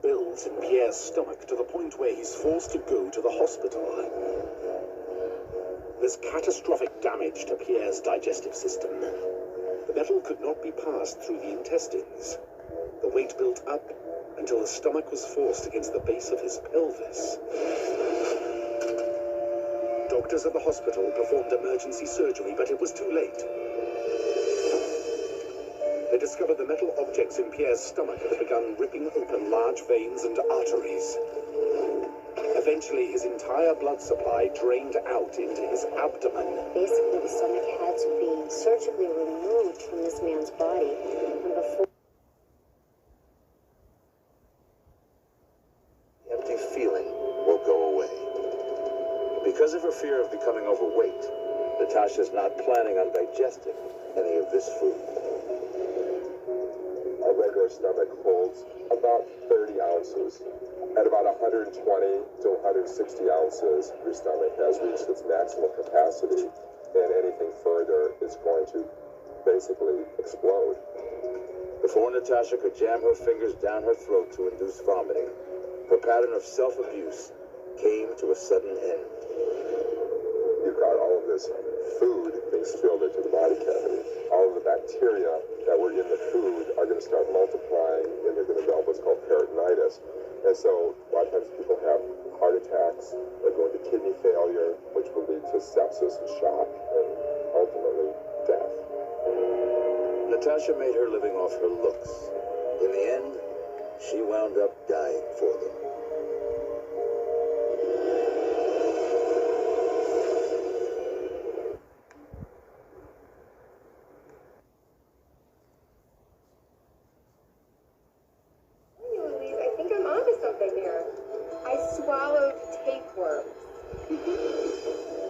builds in Pierre's stomach to the point where he's forced to go to the hospital. There's catastrophic damage to Pierre's digestive system. The metal could not be passed through the intestines. The weight built up until the stomach was forced against the base of his pelvis. Doctors at the hospital performed emergency surgery, but it was too late. They discovered the metal objects in Pierre's stomach had begun ripping open large veins and arteries. Eventually, his entire blood supply drained out into his abdomen. Basically, the stomach had to be surgically removed from this man's body. And before the empty feeling will go away. Because of her fear of becoming overweight, Natasha's not planning on digesting any of this food. A regular stomach holds about 30 ounces. At about 120 to 160 ounces, your stomach has reached its maximum capacity, and anything further is going to basically explode. Before Natasha could jam her fingers down her throat to induce vomiting, her pattern of self-abuse came to a sudden end. You've got all of this food being spilled into the body cavity. All of the bacteria that were in the food are going to start multiplying, and they're going to develop what's called peritonitis. And so a lot of times people have heart attacks, they go into kidney failure, which will lead to sepsis and shock, and ultimately death. Natasha made her living off her looks. In the end, she wound up dying for them.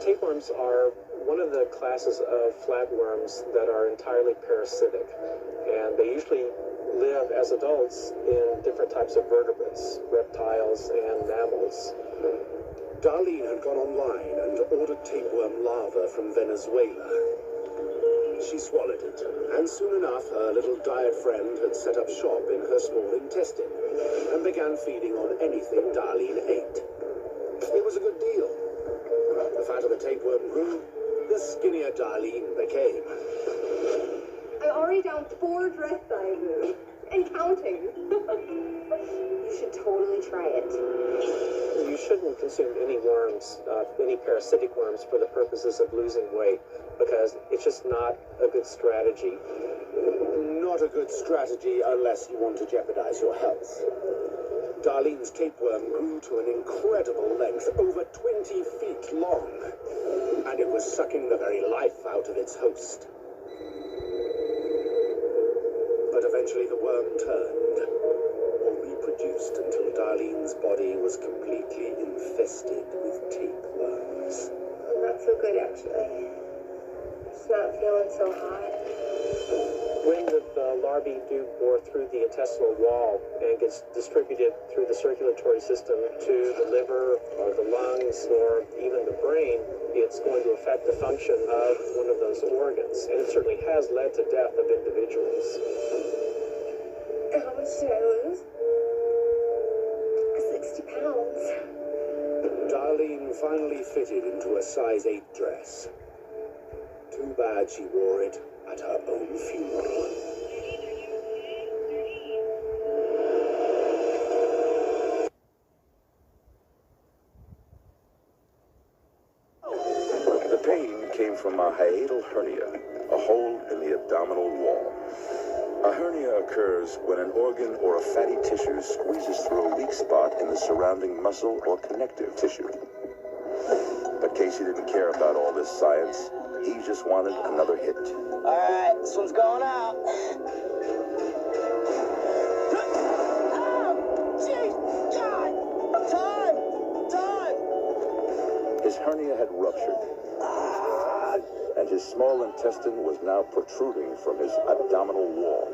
Tapeworms are one of the classes of flatworms that are entirely parasitic, and they usually live as adults in different types of vertebrates, reptiles and mammals. Darlene had gone online and ordered tapeworm larvae from Venezuela. She swallowed it, and soon enough her little diet friend had set up shop in her small intestine and began feeding on anything Darlene ate. It was a good deal. The fatter the tapeworm grew, the skinnier Darlene became. I'm already down 4 dress sizes, and counting. you should totally try it. You shouldn't consume any worms, any parasitic worms, for the purposes of losing weight, because it's just not a good strategy. Not a good strategy unless you want to jeopardize your health. Darlene's tapeworm grew to an incredible length, over 20 feet long, and it was sucking the very life out of its host. But eventually the worm turned, or reproduced until Darlene's body was completely infested with tapeworms. Not so good, actually. It's not feeling so hot. When the larvae do bore through the intestinal wall and gets distributed through the circulatory system to the liver or the lungs or even the brain, it's going to affect the function of one of those organs. And it certainly has led to death of individuals. How much did I lose? 60 pounds. Darlene finally fitted into a size 8 dress. Too bad she wore it at her own funeral. The pain came from a hiatal hernia, a hole in the abdominal wall. A hernia occurs when an organ or a fatty tissue squeezes through a weak spot in the surrounding muscle or connective tissue. But Casey didn't care about all this science. He just wanted another hit. All right, this one's going out. Oh, jeez, God! Time! His hernia had ruptured, and his small intestine was now protruding from his abdominal wall.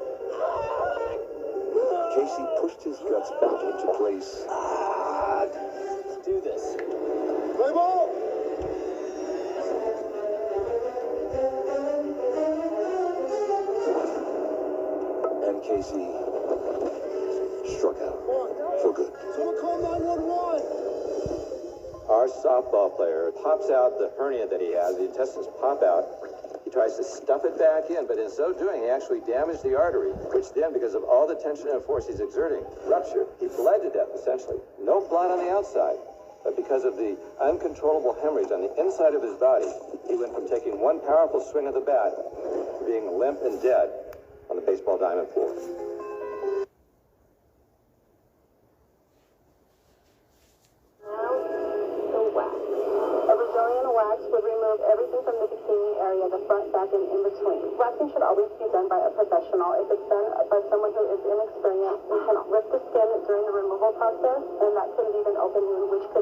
Casey pushed his guts back into place. Let's do this. Play ball! And Casey struck out for our softball player pops out the hernia that he has, the intestines pop out. He tries to stuff it back in, but in so doing, he actually damaged the artery, which then, because of all the tension and force he's exerting, ruptured. He bled to death, essentially. No blood on the outside, but because of the uncontrollable hemorrhage on the inside of his body, he went from taking one powerful swing of the bat to being limp and dead on the baseball diamond floor. Would remove everything from the bikini area, the front, back, and in between. Waxing should always be done by a professional. If it's done by someone who is inexperienced, we can rip the skin during the removal process, and that could leave an opening, which could